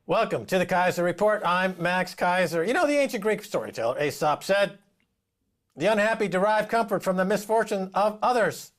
Welcome to the Keiser Report. I'm Max Keiser. You know, the ancient Greek storyteller Aesop said, "The unhappy derive comfort from the misfortune of others."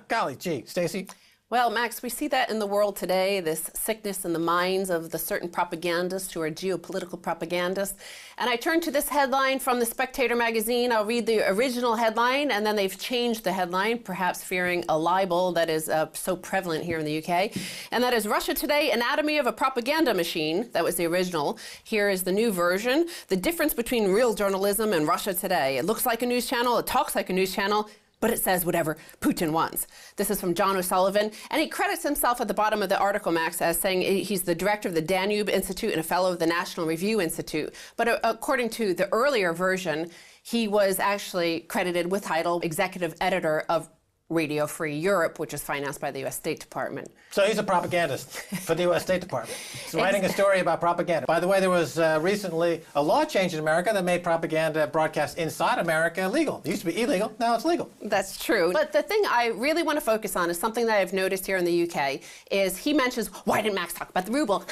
Golly gee, Stacy. Well, Max, we see that in the world today, this sickness in the minds of the certain propagandists who are geopolitical propagandists. And I turn to this headline from the Spectator magazine. I'll read the original headline, and then they've changed the headline, perhaps fearing a libel that is so prevalent here in the UK. And that is Russia Today, Anatomy of a Propaganda Machine. That was the original. Here is the new version. The difference between real journalism and Russia Today. It looks like a news channel, it talks like a news channel, but it says whatever Putin wants. This is from John O'Sullivan, and he credits himself at the bottom of the article, Max, as saying he's the director of the Danube Institute and a fellow of the National Review Institute. But according to the earlier version, he was actually credited with title executive editor of Radio Free Europe, which is financed by the U.S. State Department. So he's a propagandist for the U.S. State Department. He's writing a story about propaganda. By the way, there was recently a law change in America that made propaganda broadcast inside America legal. It used to be illegal, now it's legal. That's true. But the thing I really want to focus on is something that I've noticed here in the UK, is he mentions, why didn't Max talk about the ruble?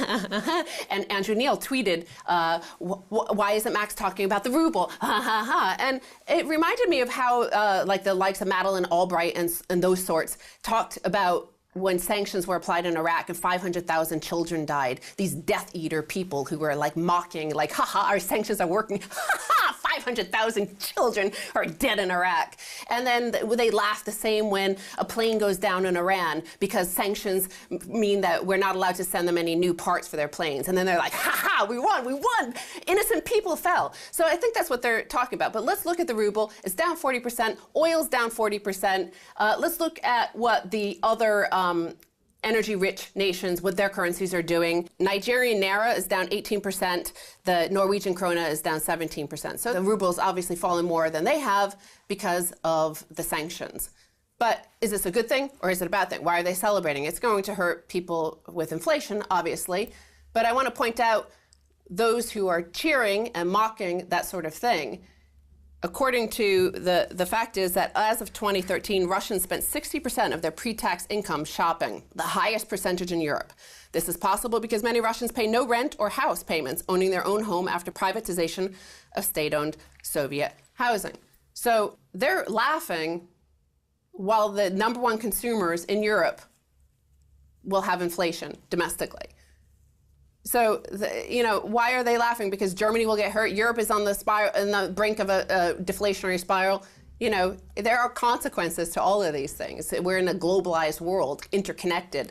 And Andrew Neil tweeted, why isn't Max talking about the ruble? And it reminded me of how like the likes of Madeleine Albright and those sorts talked about when sanctions were applied in Iraq and 500,000 children died. These Death Eater people who were like mocking, like, haha, our sanctions are working. 500,000 children are dead in Iraq. And then they laugh the same when a plane goes down in Iran because sanctions mean that we're not allowed to send them any new parts for their planes. And then they're like, ha, we won. Innocent people fell. So I think that's what they're talking about. But let's look at the ruble. It's down 40%. Oil's down 40%. Let's look at what the other energy-rich nations, what their currencies are doing. Nigerian naira is down 18%. The Norwegian krona is down 17%. So the ruble is obviously falling more than they have because of the sanctions. But is this a good thing or is it a bad thing? Why are they celebrating? It's going to hurt people with inflation, obviously. But I want to point out those who are cheering and mocking that sort of thing. According to the fact is that as of 2013, Russians spent 60% of their pre-tax income shopping, the highest percentage in Europe. This is possible because many Russians pay no rent or house payments, owning their own home after privatization of state-owned Soviet housing. So they're laughing while the #1 consumers in Europe will have inflation domestically. So, why are they laughing? Because Germany will get hurt. Europe is on the brink of a deflationary spiral. You know, there are consequences to all of these things. We're in a globalized world, interconnected.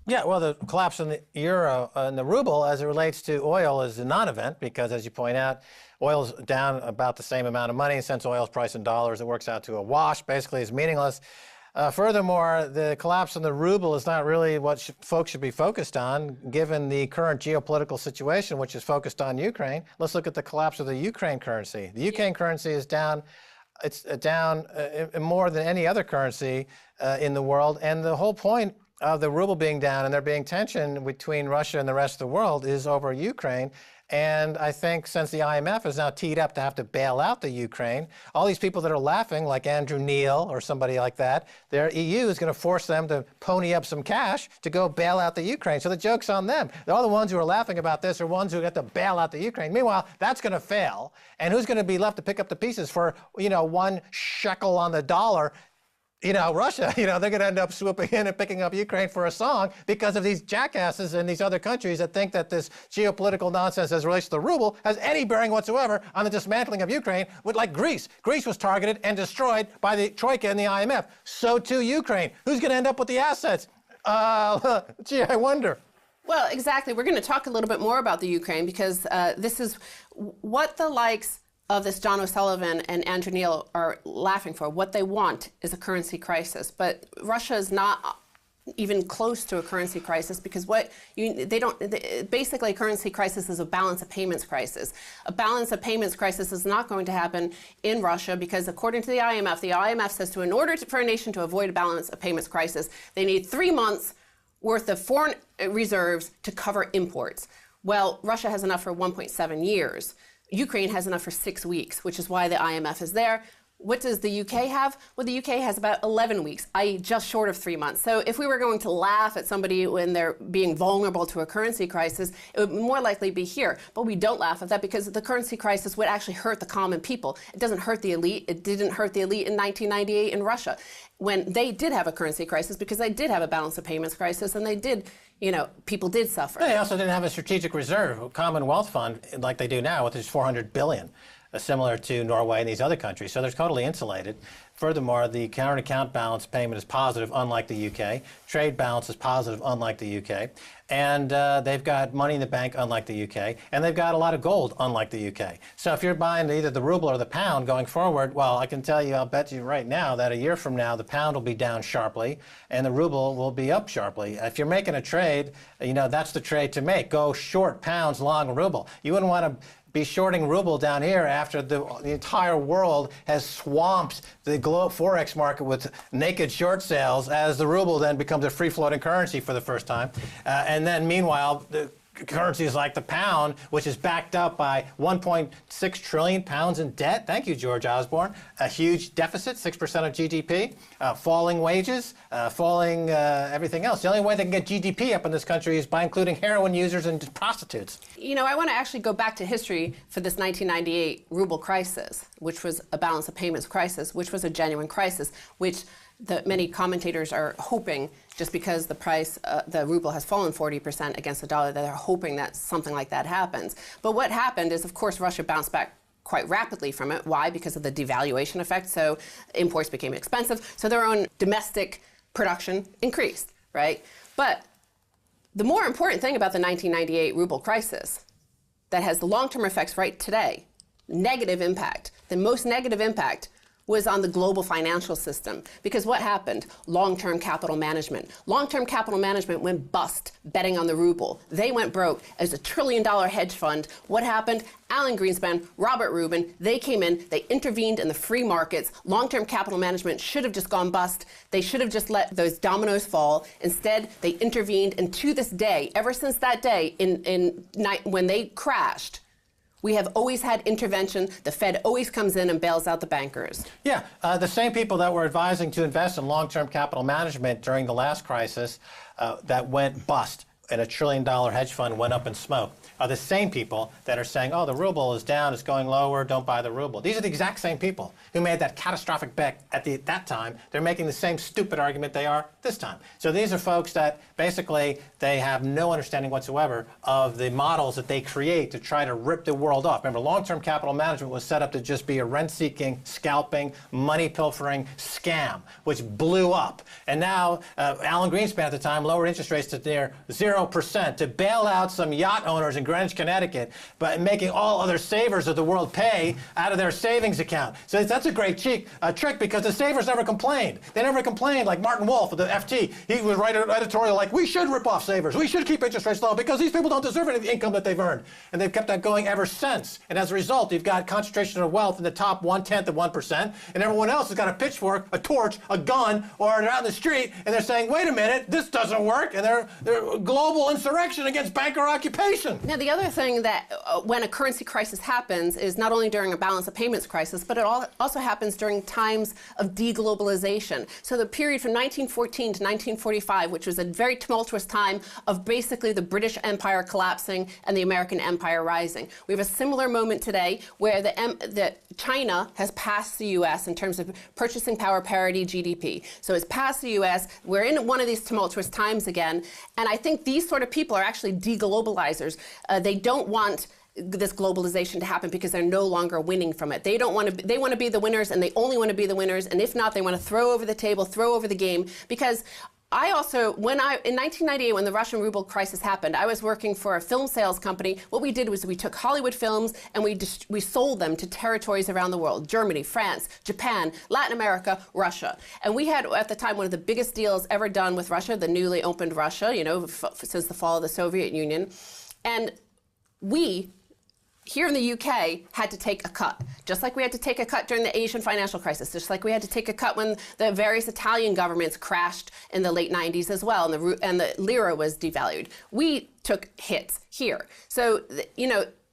Yeah, well, the collapse in the euro and the ruble as it relates to oil is a non-event because, as you point out, oil's down about the same amount of money. Since oil's priced in dollars, it works out to a wash. Basically, it's meaningless. Furthermore, the collapse in the ruble is not really what folks should be focused on, given the current geopolitical situation, which is focused on Ukraine. Let's look at the collapse of the Ukraine currency. The Ukraine currency is down. It's down more than any other currency in the world. And the whole point of the ruble being down and there being tension between Russia and the rest of the world is over Ukraine. And I think since the IMF is now teed up to have to bail out the Ukraine, all these people that are laughing, like Andrew Neil or somebody like that, their EU is going to force them to pony up some cash to go bail out the Ukraine. So the joke's on them. All the ones who are laughing about this are ones who get to bail out the Ukraine. Meanwhile, that's going to fail. And who's going to be left to pick up the pieces for, 1 shekel on the dollar? Russia, they're going to end up swooping in and picking up Ukraine for a song because of these jackasses in these other countries that think that this geopolitical nonsense as it relates to the ruble has any bearing whatsoever on the dismantling of Ukraine, like Greece. Greece was targeted and destroyed by the Troika and the IMF. So too Ukraine. Who's going to end up with the assets? Gee, I wonder. Well, exactly. We're going to talk a little bit more about the Ukraine because this is what the likes of this John O'Sullivan and Andrew Neil are laughing for. What they want is a currency crisis, but Russia is not even close to a currency crisis because basically a currency crisis is a balance of payments crisis. A balance of payments crisis is not going to happen in Russia because according to the IMF says in order for a nation to avoid a balance of payments crisis, they need 3 months worth of foreign reserves to cover imports. Well, Russia has enough for 1.7 years. Ukraine has enough for 6 weeks, which is why the IMF is there. what does the UK have? Well, the UK has about 11 weeks, i.e. just short of 3 months. So if we were going to laugh at somebody when they're being vulnerable to a currency crisis, it would more likely be here. But we don't laugh at that because the currency crisis would actually hurt the common people. It doesn't hurt the elite. It didn't hurt the elite in 1998 in Russia when they did have a currency crisis because they did have a balance of payments crisis and they did, people did suffer. They also didn't have a strategic reserve, a Commonwealth fund like they do now, which is $400 billion. Similar to Norway and these other countries. So they're totally insulated. Furthermore, the current account balance payment is positive, unlike the UK. Trade balance is positive, unlike the UK. And they've got money in the bank, unlike the UK. And they've got a lot of gold, unlike the UK. So if you're buying either the ruble or the pound going forward, well, I can tell you, I'll bet you right now that a year from now, the pound will be down sharply and the ruble will be up sharply. If you're making a trade, that's the trade to make. Go short pounds, long ruble. You wouldn't want to be shorting ruble down here after the entire world has swamped the Forex market with naked short sales as the ruble then becomes a free-floating currency for the first time. And then meanwhile, the currencies like the pound, which is backed up by 1.6 trillion pounds in debt. Thank you, George Osborne. A huge deficit, 6% of GDP, falling wages, falling everything else. The only way they can get GDP up in this country is by including heroin users and prostitutes. I want to actually go back to history for this 1998 ruble crisis, which was a balance of payments crisis, which was a genuine crisis, which many commentators are hoping, just because the price, the ruble has fallen 40% against the dollar, that they're hoping that something like that happens. But what happened is, of course, Russia bounced back quite rapidly from it. Why? Because of the devaluation effect. So imports became expensive. So their own domestic production increased, right? But the more important thing about the 1998 ruble crisis that has the long-term effects right today, negative impact, the most negative impact was on the global financial system. Because what happened? Long-term capital management. Long-term capital management went bust betting on the ruble. They went broke as a $1 trillion hedge fund. What happened? Alan Greenspan, Robert Rubin, they came in, they intervened in the free markets. Long-term capital management should have just gone bust. They should have just let those dominoes fall. Instead, they intervened, and to this day, ever since that day, when they crashed, we have always had intervention. The Fed always comes in and bails out the bankers. Yeah, the same people that were advising to invest in long-term capital management during the last crisis that went bust and a $1 trillion hedge fund went up in smoke are the same people that are saying, oh, the ruble is down, it's going lower, don't buy the ruble. These are the exact same people who made that catastrophic bet at that time. They're making the same stupid argument they are this time. So these are folks that basically they have no understanding whatsoever of the models that they create to try to rip the world off. Remember, long-term capital management was set up to just be a rent-seeking, scalping, money-pilfering scam, which blew up. And now Alan Greenspan at the time lowered interest rates to near 0% to bail out some yacht owners in Greenwich, Connecticut, but making all other savers of the world pay out of their savings account. So that's a great trick because the savers never complained. They never complained, like Martin Wolf of the FT. He would write an editorial like, we should rip off savers. We should keep interest rates low because these people don't deserve any of the income that they've earned. And they've kept that going ever since. And as a result, you've got concentration of wealth in the top 1/10 of 1%, and everyone else has got a pitchfork, a torch, a gun, or they're out in the street and they're saying, wait a minute, this doesn't work, and they're global insurrection against banker occupation. Now, the other thing that when a currency crisis happens is not only during a balance of payments crisis, but it also happens during times of deglobalization. So the period from 1914 to 1945, which was a very tumultuous time of basically the British Empire collapsing and the American Empire rising. We have a similar moment today where China has passed the U.S. in terms of purchasing power parity GDP. So it's passed the U.S. We're in one of these tumultuous times again. And I think these sort of people are actually deglobalizers. They don't want this globalization to happen because they're no longer winning from it. They don't want to. They want to be the winners, and they only want to be the winners. And if not, they want to throw over the table, throw over the game. Because I also, in 1998, when the Russian ruble crisis happened, I was working for a film sales company. What we did was we took Hollywood films and we sold them to territories around the world: Germany, France, Japan, Latin America, Russia. And we had at the time one of the biggest deals ever done with Russia, the newly opened Russia, since the fall of the Soviet Union. And we, here in the UK, had to take a cut, just like we had to take a cut during the Asian financial crisis, just like we had to take a cut when the various Italian governments crashed in the late 90s as well, and the lira was devalued. We took hits here. So,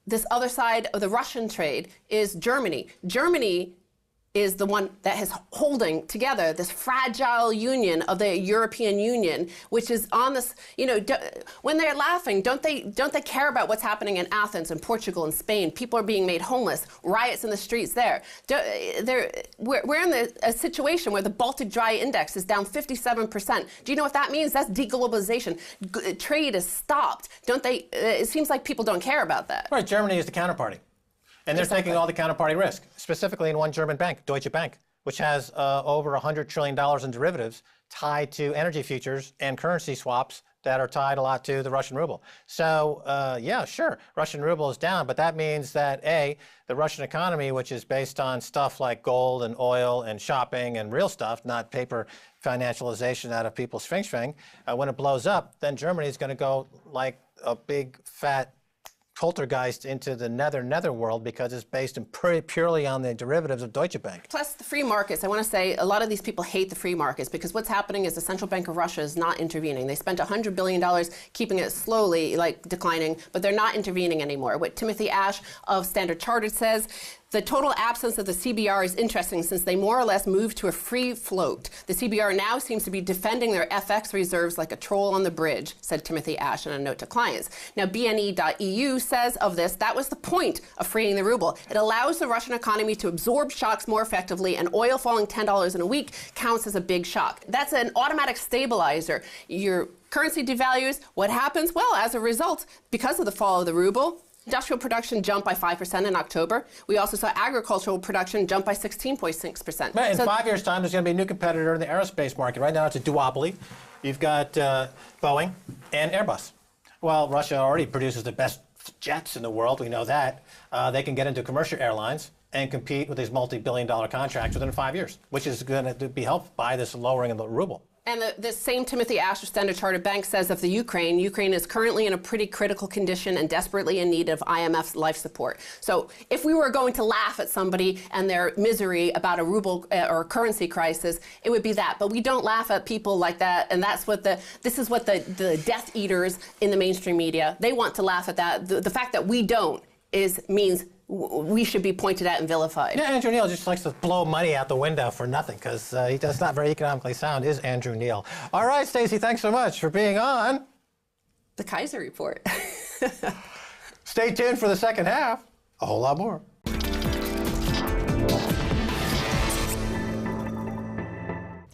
this other side of the Russian trade is Germany. Germany is the one that is holding together this fragile union of the European Union, which is on this, when they're laughing, don't they care about what's happening in Athens and Portugal and Spain? People are being made homeless, riots in the streets there. We're in a situation where the Baltic Dry Index is down 57%. Do you know what that means? That's deglobalization. Trade is stopped. It seems like people don't care about that. Right, Germany is the counterparty. And they're taking all the counterparty risk, specifically in one German bank, Deutsche Bank, which has over $100 trillion in derivatives tied to energy futures and currency swaps that are tied a lot to the Russian ruble. So, yeah, sure, Russian ruble is down, but that means that, A, the Russian economy, which is based on stuff like gold and oil and shopping and real stuff, not paper financialization out of people's fing-fing, when it blows up, then Germany is going to go like a big, fat poltergeist into the nether world because it's based purely on the derivatives of Deutsche Bank. Plus the free markets. I want to say a lot of these people hate the free markets because what's happening is the Central Bank of Russia is not intervening. They spent $100 billion keeping it slowly declining, but they're not intervening anymore. What Timothy Ash of Standard Chartered says, the total absence of the CBR is interesting since they more or less moved to a free float. The CBR now seems to be defending their FX reserves like a troll on the bridge, said Timothy Ash in a note to clients. Now, BNE.EU says of this, that was the point of freeing the ruble. It allows the Russian economy to absorb shocks more effectively, and oil falling $10 in a week counts as a big shock. That's an automatic stabilizer. Your currency devalues. What happens? Well, as a result, because of the fall of the ruble, industrial production jumped by 5% in October. We also saw agricultural production jump by 16.6%. Right, in 5 years' time, there's going to be a new competitor in the aerospace market. Right now, it's a duopoly. You've got Boeing and Airbus. Well, Russia already produces the best jets in the world. We know that. They can get into commercial airlines and compete with these multi-billion-dollar contracts within 5 years, which is going to be helped by this lowering of the ruble. And the same Timothy Ash of Standard Chartered Bank says of the Ukraine is currently in a pretty critical condition and desperately in need of IMF's life support. So if we were going to laugh at somebody and their misery about a ruble or currency crisis, it would be that. But we don't laugh at people like that, and this is what the Death Eaters in the mainstream media, they want to laugh at that. The fact that we don't means we should be pointed at and vilified. Yeah, Andrew Neil just likes to blow money out the window for nothing because that's not very economically sound, is Andrew Neil. All right, Stacey, thanks so much for being on the Keiser Report. Stay tuned for the second half. A whole lot more.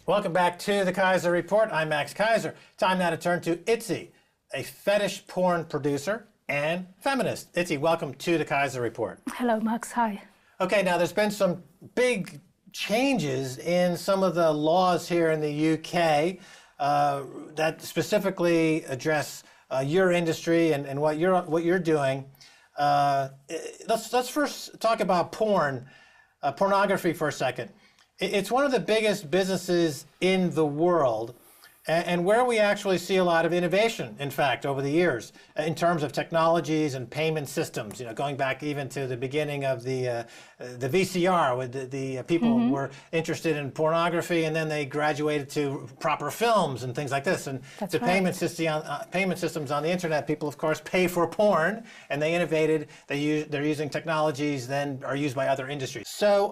Welcome back to the Keiser Report. I'm Max Keiser. Time now to turn to Itzy, a fetish porn producer and feminist. Itzy, welcome to the Keiser Report. Hello, Max. Hi. Okay, now there's been some big changes in some of the laws here in the UK that specifically address your industry and what you're doing. Let's first talk about pornography for a second. It's one of the biggest businesses in the world, and where we actually see a lot of innovation, in fact, over the years, in terms of technologies and payment systems. Going back even to the beginning of the VCR, with the people who were interested in pornography, and then they graduated to proper films and things like this. And That's the right. payment systems on the internet, people of course pay for porn, and they innovated. They're using technologies then are used by other industries. So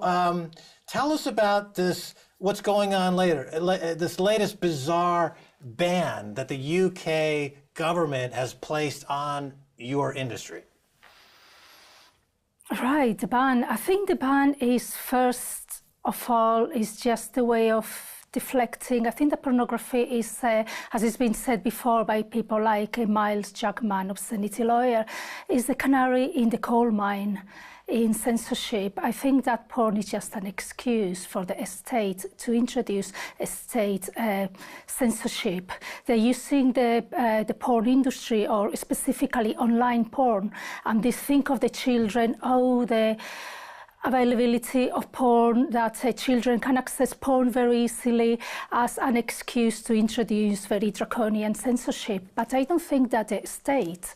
tell us about this. What's going on later? This latest bizarre ban that the UK government has placed on your industry. Right, the ban. I think the ban is, first of all, is just a way of deflecting. I think that pornography is, as has been said before by people like Miles Jackman, obscenity lawyer, is the canary in the coal mine in censorship. I think that porn is just an excuse for the state to introduce a state censorship. They're using the porn industry, or specifically online porn, and they think of the children, the availability of porn, that children can access porn very easily, as an excuse to introduce very draconian censorship. But I don't think that the state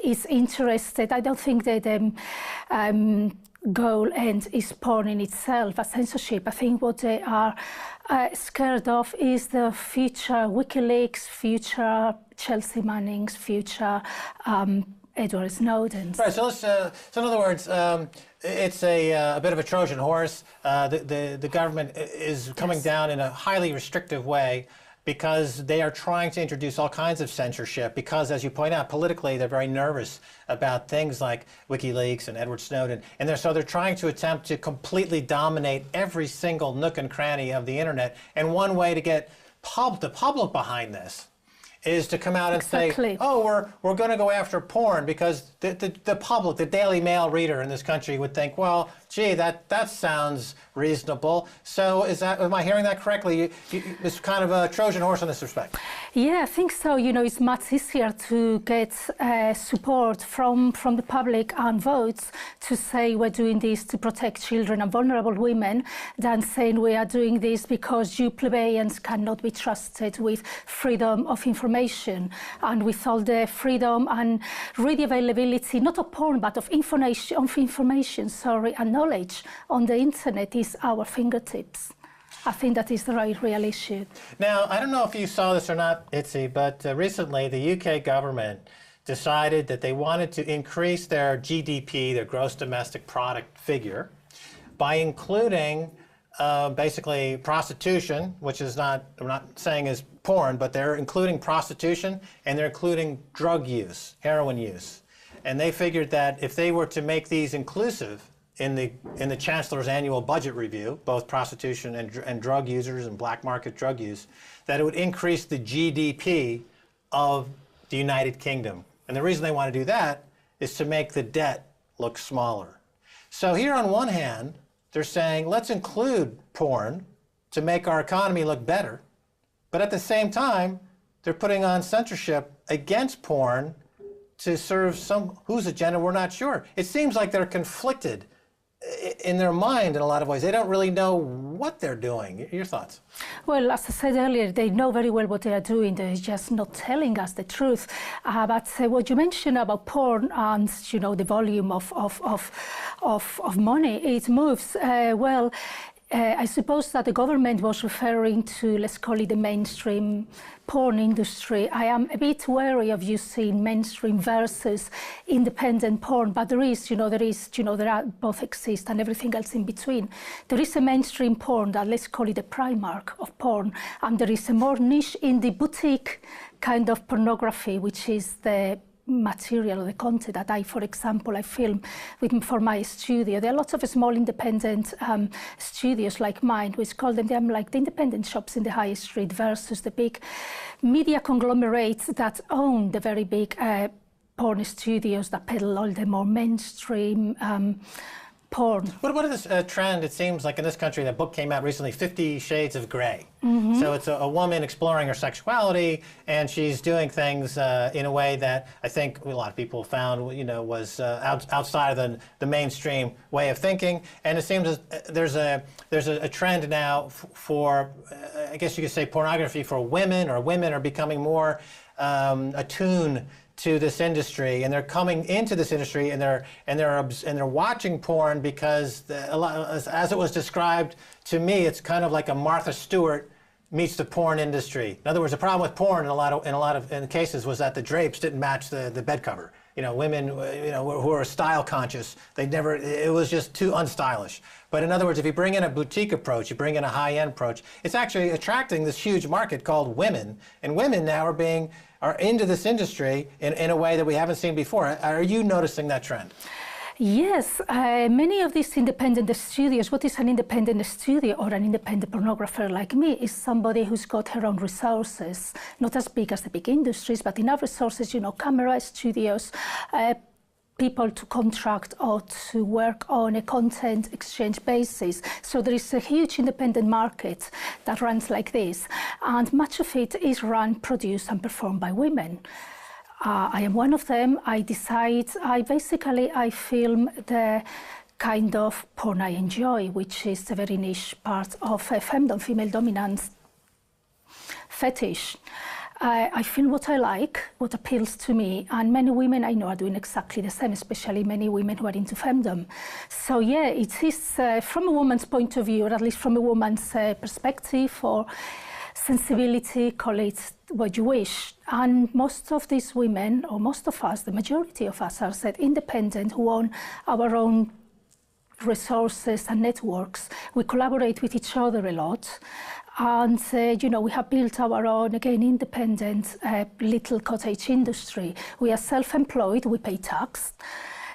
is interested. I don't think that the goal end is porn in itself, as censorship. I think what they are scared of is the future WikiLeaks, future Chelsea Mannings, future Edward Snowden. Right. So let's. So in other words, it's a bit of a Trojan horse. The government is coming down in a highly restrictive way because they are trying to introduce all kinds of censorship. Because, as you point out, politically they're very nervous about things like WikiLeaks and Edward Snowden, and they're trying to attempt to completely dominate every single nook and cranny of the internet. And one way to get the public behind this is to come out and say, oh, we're going to go after porn, because the public, the Daily Mail reader in this country would think, well, gee, that sounds reasonable. So am I hearing that correctly? It's kind of a Trojan horse in this respect. Yeah, I think so. You know, it's much easier to get support from the public and votes to say we're doing this to protect children and vulnerable women than saying we are doing this because you plebeians cannot be trusted with freedom of information and with all the freedom and ready availability, not of porn, but of information, and knowledge on the internet is our fingertips. I think that is the real issue. Now, I don't know if you saw this or not, Itzi, but recently the UK government decided that they wanted to increase their GDP, their gross domestic product figure, by including basically prostitution, which is not, I'm not saying is porn, but they're including prostitution and they're including drug use, heroin use. And they figured that if they were to make these inclusive in the Chancellor's annual budget review, both prostitution and drug users and black market drug use, that it would increase the GDP of the United Kingdom. And the reason they want to do that is to make the debt look smaller. So here on one hand, they're saying, let's include porn to make our economy look better. But at the same time, they're putting on censorship against porn to serve whose agenda, we're not sure. It seems like they're conflicted in their mind in a lot of ways. They don't really know what they're doing. Your thoughts? Well, as I said earlier, they know very well what they are doing. They're just not telling us the truth. But what you mentioned about porn and, you know, the volume of money it moves, I suppose that the government was referring to, let's call it the mainstream porn industry. I am a bit wary of using mainstream versus independent porn, but there are both exist and everything else in between. There is a mainstream porn that, let's call it the Primark of porn, and there is a more niche indie boutique kind of pornography, which is the material or the content that for example, I film for my studio. There are lots of small independent studios like mine, which call them like the independent shops in the high street versus the big media conglomerates that own the very big porn studios that peddle all the more mainstream porn. What is this trend? It seems like in this country, that book came out recently, 50 Shades of Grey. Mm-hmm. So it's a woman exploring her sexuality, and she's doing things in a way that I think a lot of people found, was outside of the mainstream way of thinking. And it seems there's a trend now for, I guess you could say, pornography for women, or women are becoming more attuned to this industry, and they're coming into this industry, and they're watching porn because, as it was described to me, it's kind of like a Martha Stewart meets the porn industry. In other words, the problem with porn in a lot of cases was that the drapes didn't match the bed cover. Women, who are style conscious, it was just too unstylish. But in other words, if you bring in a boutique approach, you bring in a high-end approach, it's actually attracting this huge market called women, and women now are into this industry in a way that we haven't seen before. Are you noticing that trend? Yes, many of these independent studios, what is an independent studio or an independent pornographer like me is somebody who's got her own resources, not as big as the big industries, but enough resources, camera studios, people to contract or to work on a content exchange basis. So there is a huge independent market that runs like this, and much of it is run, produced and performed by women. I am one of them. I film the kind of porn I enjoy, which is a very niche part of femdom, female dominance fetish. I film what I like, what appeals to me, and many women I know are doing exactly the same, especially many women who are into femdom. So yeah, it is from a woman's point of view, or at least from a woman's perspective, or sensibility, call it what you wish. And most of these women, or most of us, the majority of us, are said independent, who own our own resources and networks. We collaborate with each other a lot. And, we have built our own, again, independent little cottage industry. We are self-employed, we pay tax.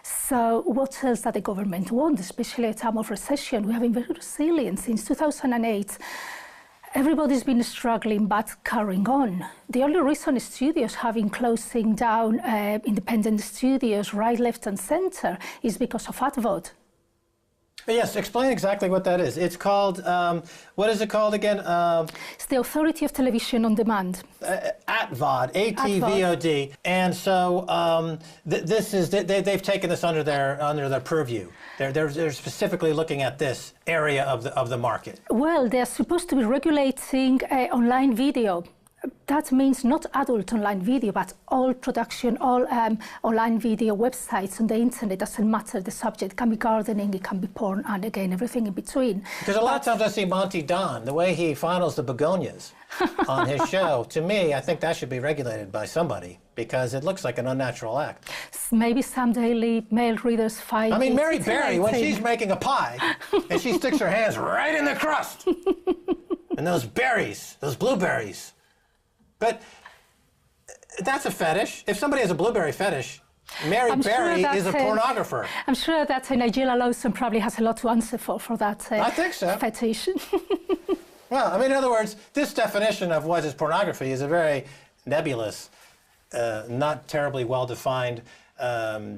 So what else does the government want, especially at a time of recession? We have been very resilient since 2008. Everybody's been struggling, but carrying on. The only reason studios have been closing down independent studios right, left, and center is because of AdVod. Yes, explain exactly what that is. It's called, what is it called again? It's the Authority of Television on Demand. ATVOD, A-T-V-O-D. And so this is, they've taken this under their purview. They're specifically looking at this area of the market. Well, they're supposed to be regulating online video. That means not adult online video, but all production, all online video websites on the internet. Doesn't matter the subject. It can be gardening, it can be porn, and again, everything in between. Because a lot of times I see Monty Don, the way he fondles the begonias on his show. To me, I think that should be regulated by somebody, because it looks like an unnatural act. Maybe some Daily Mail readers find I mean, Mary Berry, when she's making a pie, and she sticks her hands right in the crust, and those berries, those blueberries. But that's a fetish. If somebody has a blueberry fetish, Mary Berry is a pornographer. I'm sure that Nigella Lawson probably has a lot to answer for that I think so. fetish. Well, I mean, in other words, this definition of what is pornography is a very nebulous, not terribly well-defined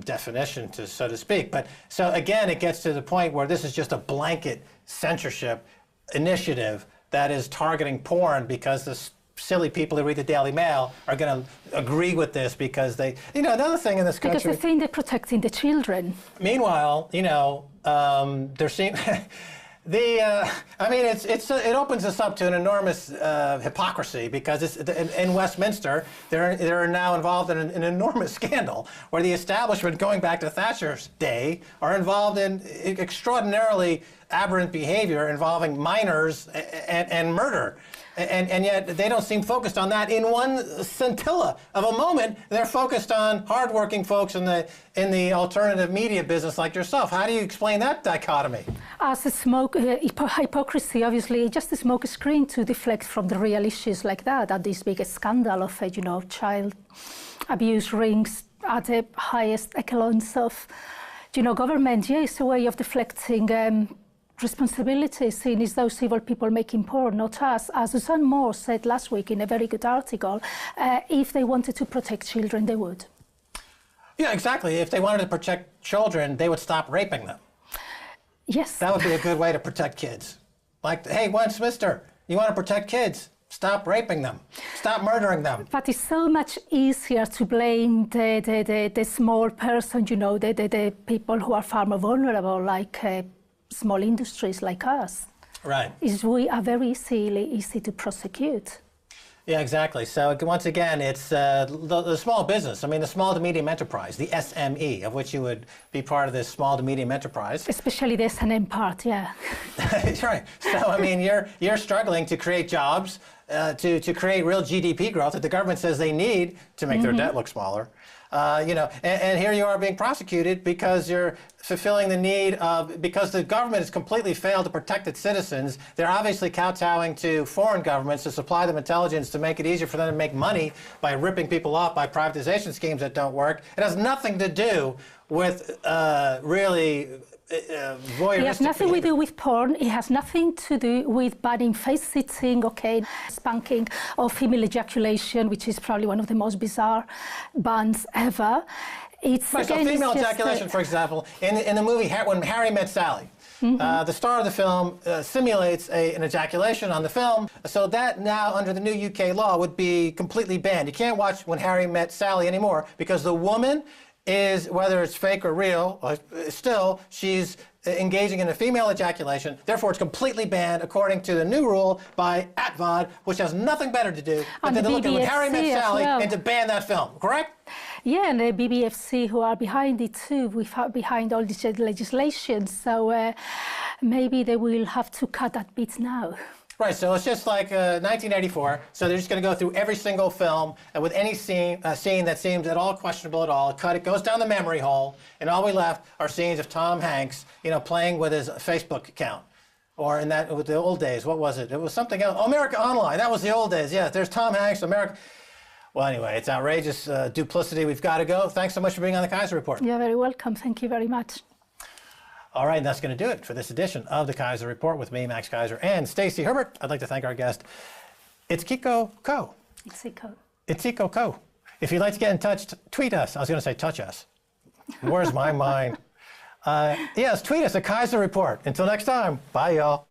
definition, so to speak. But so again, it gets to the point where this is just a blanket censorship initiative that is targeting porn, because this silly people who read the Daily Mail are going to agree with this because they, another thing in this country. Because they think they're protecting the children. Meanwhile, they're seeing, it opens us up to an enormous hypocrisy, because in Westminster, they're now involved in an enormous scandal where the establishment, going back to Thatcher's day, are involved in extraordinarily aberrant behavior involving minors and murder. And yet they don't seem focused on that in one scintilla of a moment. They're focused on hardworking folks in the alternative media business like yourself. How do you explain that dichotomy? As a hypocrisy, obviously, just a smoke screen to deflect from the real issues like that this big scandal of child abuse rings at the highest echelons of government. Yeah, it's a way of deflecting responsibility, seen as those evil people making porn, not us. As Susan Moore said last week in a very good article, if they wanted to protect children, they would. Yeah, exactly. If they wanted to protect children, they would stop raping them. Yes. That would be a good way to protect kids. Like, hey, Westminster, you want to protect kids? Stop raping them. Stop murdering them. But it's so much easier to blame the small person, the people who are far more vulnerable, like small industries like us. Right. We are very easy to prosecute. Yeah, exactly. So once again, it's the small business. I mean, the small to medium enterprise, the SME, of which you would be part of this small to medium enterprise. Especially the S&M part, yeah. That's right. So I mean, you're struggling to create jobs, to create real GDP growth that the government says they need to make their debt look smaller. And here you are being prosecuted because you're fulfilling the need of, because the government has completely failed to protect its citizens. They're obviously kowtowing to foreign governments to supply them intelligence to make it easier for them to make money by ripping people off by privatization schemes that don't work. It has nothing to do with really voyeuristic It has nothing to do with porn. It has nothing to do with banning face-sitting, spanking, or female ejaculation, which is probably one of the most bizarre bans ever. It's right, again, so female ejaculation, for example, in the movie When Harry Met Sally, the star of the film simulates an ejaculation on the film, so that now under the new UK law would be completely banned. You can't watch When Harry Met Sally anymore because the woman is, whether it's fake or real, still, she's engaging in a female ejaculation. Therefore, it's completely banned according to the new rule by ATVOD, which has nothing better to do than to look at When Harry Met Sally and to ban that film, correct? Yeah, and the BBFC, who are behind it too, behind all this legislation. So maybe they will have to cut that bit now. Right, so it's just like 1984. So they're just going to go through every single film and with any scene that seems at all questionable at all, cut it, goes down the memory hole, and all we left are scenes of Tom Hanks, playing with his Facebook account. Or in that, with the old days, what was it? It was something else. Oh, America Online. That was the old days. Yes, there's Tom Hanks, America. Well, anyway, it's outrageous duplicity. We've got to go. Thanks so much for being on the Keiser Report. You're very welcome. Thank you very much. All right, and that's going to do it for this edition of the Keiser Report with me, Max Keiser, and Stacey Herbert. I'd like to thank our guest, Itziko Ko. Itziko Ko. If you'd like to get in touch, tweet us. I was going to say touch us. Where's my mind? Yes, tweet us at Keiser Report. Until next time, bye, y'all.